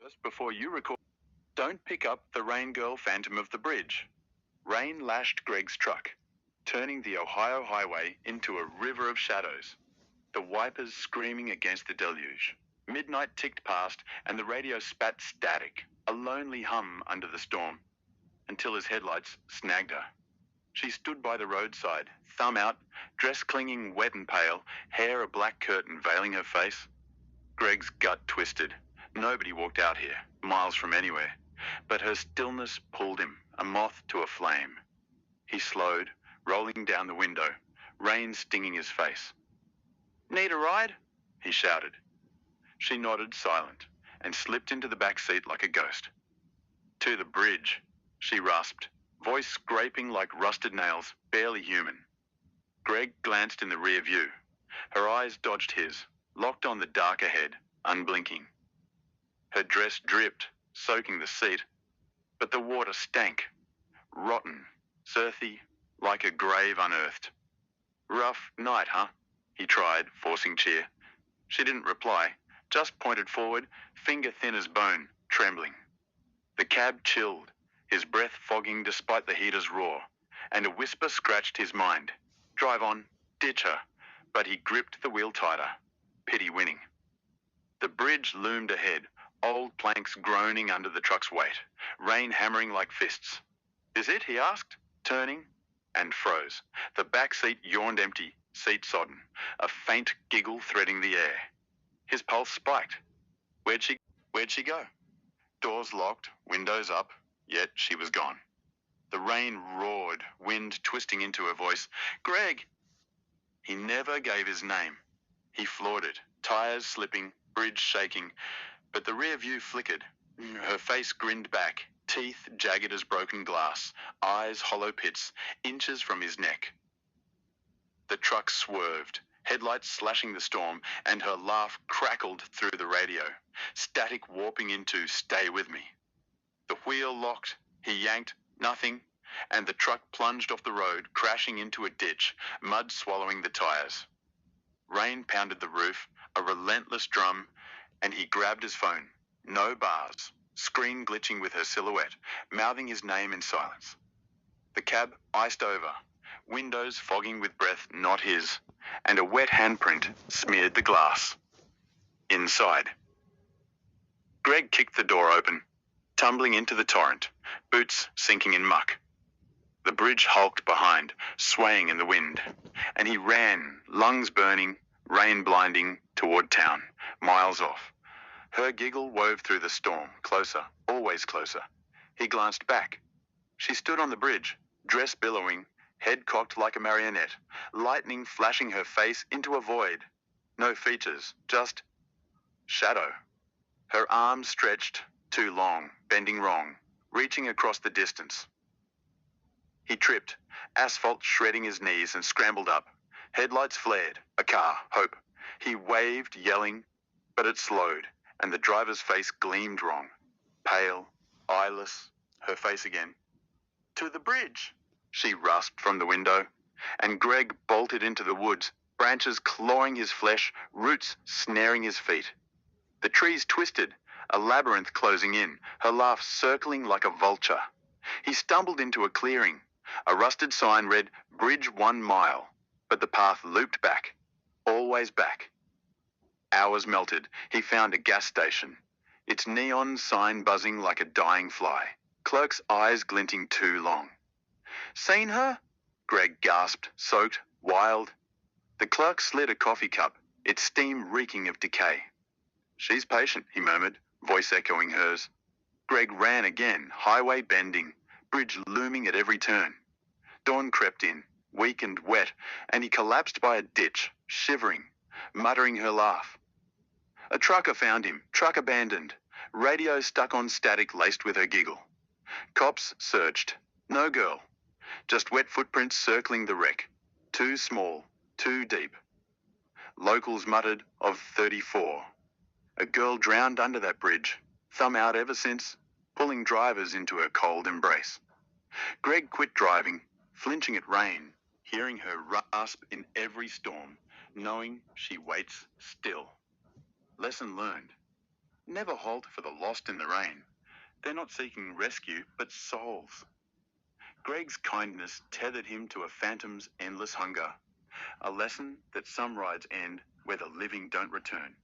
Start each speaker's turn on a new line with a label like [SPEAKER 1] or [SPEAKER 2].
[SPEAKER 1] First, before you record, don't pick up the Rain Girl Phantom of the bridge. Rain lashed Greg's truck, turning the Ohio highway into a river of shadows, the wipers screaming against the deluge. Midnight ticked past, and the radio spat static, a lonely hum under the storm, until his headlights snagged her. She stood by the roadside, thumb out, dress clinging wet and pale, hair a black curtain veiling her face. Greg's gut twisted. Nobody walked out here, miles from anywhere, but her stillness pulled him, a moth to a flame. He slowed, rolling down the window, rain stinging his face. "Need a ride?" he shouted. She nodded, silent, and slipped into the back seat like a ghost. "To the bridge," she rasped, voice scraping like rusted nails, barely human. Greg glanced in the rear view. Her eyes dodged his, locked on the dark ahead, unblinking. Her dress dripped, soaking the seat, but the water stank, rotten, earthy, like a grave unearthed. "Rough night, huh?" he tried, forcing cheer. She didn't reply, just pointed forward, finger thin as bone, trembling. The cab chilled, his breath fogging despite the heater's roar, and a whisper scratched his mind. Drive on, ditch her, but he gripped the wheel tighter, pity winning. The bridge loomed ahead, old planks groaning under the truck's weight, rain hammering like fists. "Is it?" he asked, turning, and froze. The back seat yawned empty, seat sodden, a faint giggle threading the air. His pulse spiked. Where'd she go? Doors locked, windows up, yet she was gone. The rain roared, wind twisting into her voice. "Greg!" He never gave his name. He floored it, tires slipping, bridge shaking, but the rear view flickered. Her face grinned back, teeth jagged as broken glass, eyes hollow pits, inches from his neck. The truck swerved, headlights slashing the storm, and her laugh crackled through the radio, static warping into "Stay with me." The wheel locked, he yanked, nothing, and the truck plunged off the road, crashing into a ditch, mud swallowing the tires. Rain pounded the roof, a relentless drum, and he grabbed his phone. No bars, screen glitching with her silhouette, mouthing his name in silence. The cab iced over, windows fogging with breath not his, and a wet handprint smeared the glass. Inside. Greg kicked the door open, tumbling into the torrent, boots sinking in muck. The bridge hulked behind, swaying in the wind, and he ran, lungs burning, rain blinding, toward town, miles off. Her giggle wove through the storm, closer, always closer. He glanced back. She stood on the bridge, dress billowing, head cocked like a marionette, lightning flashing her face into a void. No features, just shadow. Her arms stretched, too long, bending wrong, reaching across the distance. He tripped, asphalt shredding his knees, and scrambled up. Headlights flared, a car, hope. He waved, yelling, but it slowed, and the driver's face gleamed wrong. Pale, eyeless, her face again. "To the bridge," she rasped from the window, and Greg bolted into the woods, branches clawing his flesh, roots snaring his feet. The trees twisted, a labyrinth closing in, her laugh circling like a vulture. He stumbled into a clearing. A rusted sign read, "Bridge 1 mile," but the path looped back, always back. Hours melted. He found a gas station, its neon sign buzzing like a dying fly, clerk's eyes glinting too long. "Seen her?" Greg gasped, soaked, wild. The clerk slid a coffee cup, its steam reeking of decay. "She's patient," he murmured, voice echoing hers. Greg ran again, highway bending, bridge looming at every turn. Dawn crept in, weak and wet, and he collapsed by a ditch, shivering, muttering her laugh. A trucker found him, truck abandoned, radio stuck on static laced with her giggle. Cops searched. No girl. Just wet footprints circling the wreck. Too small, too deep. Locals muttered of 34. A girl drowned under that bridge, thumb out ever since, pulling drivers into her cold embrace. Greg quit driving, flinching at rain, hearing her rasp in every storm, knowing she waits still. Lesson learned. Never halt for the lost in the rain. They're not seeking rescue, but souls. Greg's kindness tethered him to a phantom's endless hunger, a lesson that some rides end where the living don't return.